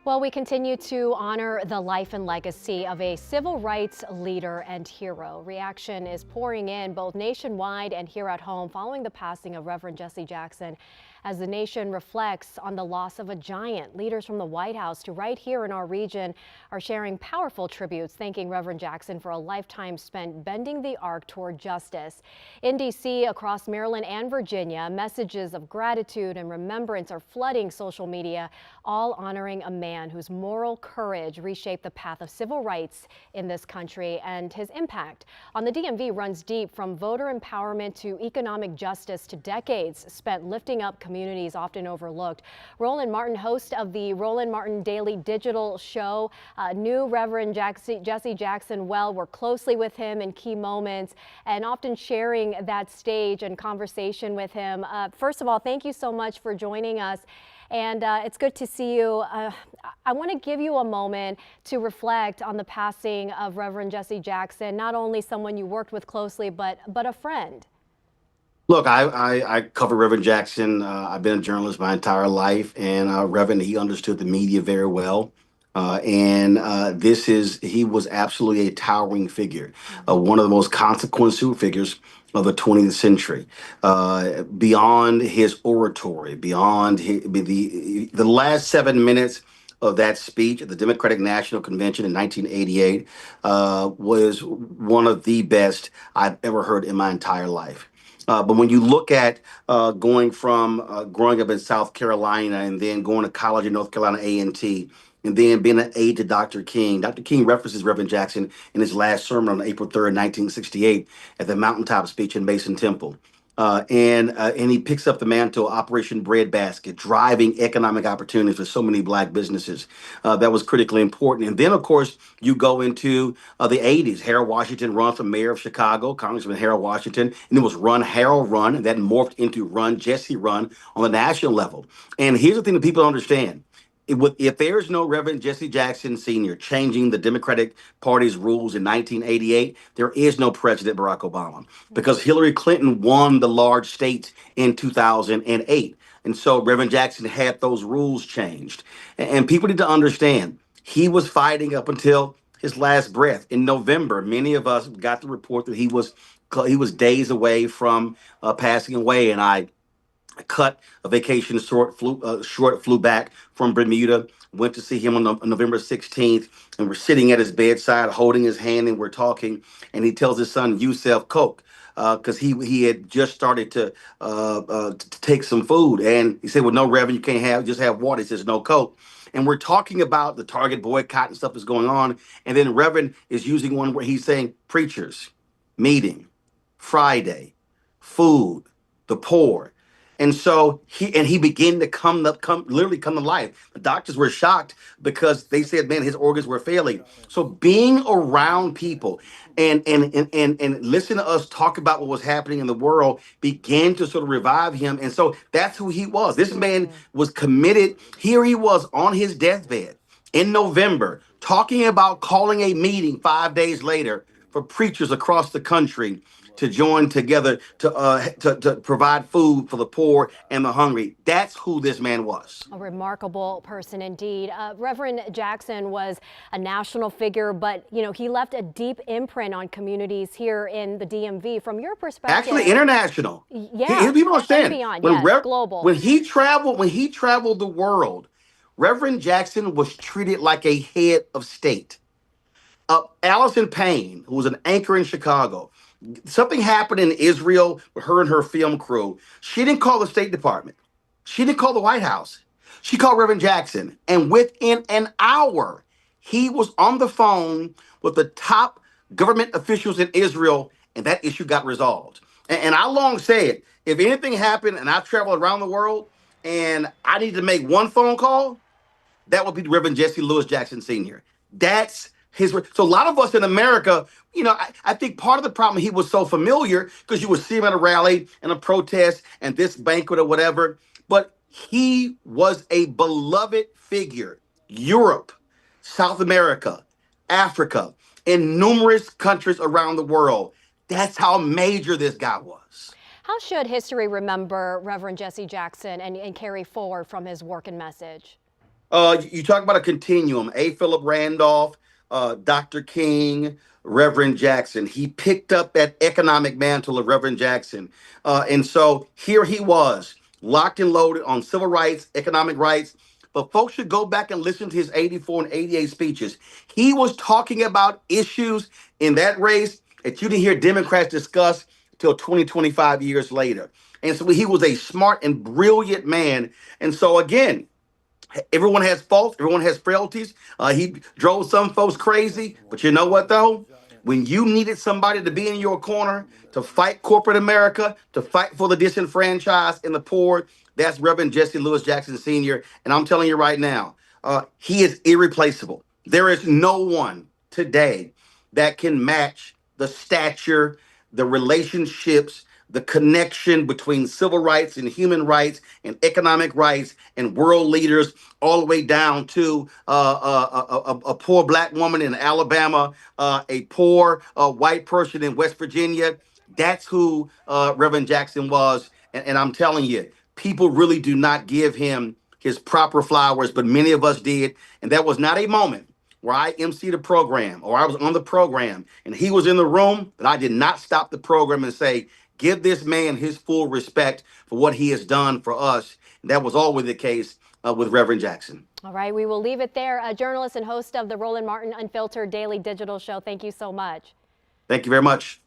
Well, we continue to honor the life and legacy of a civil rights leader and hero. Reaction is pouring in both nationwide and here at home following the passing of Reverend Jesse Jackson. As the nation reflects on the loss of a giant, leaders from the White House to right here in our region are sharing powerful tributes, thanking Reverend Jackson for a lifetime spent bending the arc toward justice. In D.C., across Maryland and Virginia, messages of gratitude and remembrance are flooding social media, all honoring a man whose moral courage reshaped the path of civil rights in this country, and his impact on the DMV runs deep, from voter empowerment to economic justice to decades spent lifting up communities often overlooked. Roland Martin, host of the Roland Martin Daily Digital Show, knew Reverend Jesse Jackson well, worked closely with him in key moments, and often sharing that stage and conversation with him. First of all, thank you so much for joining us. And it's good to see you. I want to give you a moment to reflect on the passing of Reverend Jesse Jackson, not only someone you worked with closely, but a friend. Look, I cover Reverend Jackson. I've been a journalist my entire life, and Reverend, he understood the media very well. He was absolutely a towering figure, one of the most consequential figures of the 20th century. Beyond his oratory, the last 7 minutes of that speech at the Democratic National Convention in 1988 was one of the best I've ever heard in my entire life. But when you look at growing up in South Carolina and then going to college in North Carolina A&T, and then being an aide to Dr. King references Reverend Jackson in his last sermon on April 3rd, 1968, at the mountaintop speech in Mason Temple. And he picks up the mantle, Operation Breadbasket, driving economic opportunities for so many black businesses. That was critically important. And then, of course, you go into the 80s. Harold Washington run for mayor of Chicago, Congressman Harold Washington, and it was Run Harold Run, and that morphed into Run Jesse Run on the national level. And here's the thing that people don't understand. If there's no Reverend Jesse Jackson Sr. changing the Democratic Party's rules in 1988, there is no President Barack Obama, because Hillary Clinton won the large states in 2008. And so Reverend Jackson had those rules changed. And people need to understand, he was fighting up until his last breath. In November, many of us got the report that he was days away from passing away, and I cut a vacation short, flew back from Bermuda, went to see him on November 16th, and we're sitting at his bedside, holding his hand, and we're talking, and he tells his son, Yusef, Coke, because he had just started to take some food, and he said, well, no, Reverend, you can't just have water. He says, no Coke. And we're talking about the Target boycott and stuff that's going on, and then Reverend is using one where he's saying, preachers, meeting, Friday, food, the poor. And so he began to literally come to life. The doctors were shocked because they said, man, his organs were failing. So being around people and listen to us talk about what was happening in the world began to sort of revive him. And so that's who he was. This man was committed. Here he was on his deathbed in November, talking about calling a meeting 5 days later for preachers across the country to join together to provide food for the poor and the hungry. That's who this man was. A remarkable person indeed. Reverend Jackson was a national figure, but he left a deep imprint on communities here in the DMV. From your perspective, actually international. Yeah, People understand beyond, when yes, global. When he traveled the world, Reverend Jackson was treated like a head of state. Allison Payne, who was an anchor in Chicago, something happened in Israel with her and her film crew. She didn't call the State Department. She didn't call the White House. She called Reverend Jackson. And within an hour, he was on the phone with the top government officials in Israel, and that issue got resolved. And I long said, if anything happened and I traveled around the world and I need to make one phone call, that would be Reverend Jesse Louis Jackson Sr. That's his. So a lot of us in America, I think part of the problem, he was so familiar because you would see him at a rally and a protest and this banquet or whatever. But he was a beloved figure. Europe, South America, Africa, in numerous countries around the world. That's how major this guy was. How should history remember Reverend Jesse Jackson and carry forward from his work and message? You talk about a continuum. A. Philip Randolph, Dr. King, Reverend Jackson. He picked up that economic mantle of Reverend Jackson. And so here he was, locked and loaded on civil rights, economic rights. But folks should go back and listen to his 84 and 88 speeches. He was talking about issues in that race that you didn't hear Democrats discuss till 20, 25 years later. And so he was a smart and brilliant man. And so, again, everyone has faults. Everyone has frailties. He drove some folks crazy. But you know what, though? When you needed somebody to be in your corner to fight corporate America, to fight for the disenfranchised and the poor, that's Reverend Jesse Lewis Jackson Sr. And I'm telling you right now, he is irreplaceable. There is no one today that can match the stature, the relationships, the connection between civil rights and human rights and economic rights and world leaders, all the way down to a poor black woman in Alabama, a poor white person in West Virginia. That's who Reverend Jackson was. And I'm telling you, people really do not give him his proper flowers, but many of us did. And that was not a moment where I emceed a program or I was on the program and he was in the room, but I did not stop the program and say, give this man his full respect for what he has done for us. And that was always the case with Reverend Jackson. All right, we will leave it there. A journalist and host of the Roland Martin Unfiltered Daily Digital Show. Thank you so much. Thank you very much.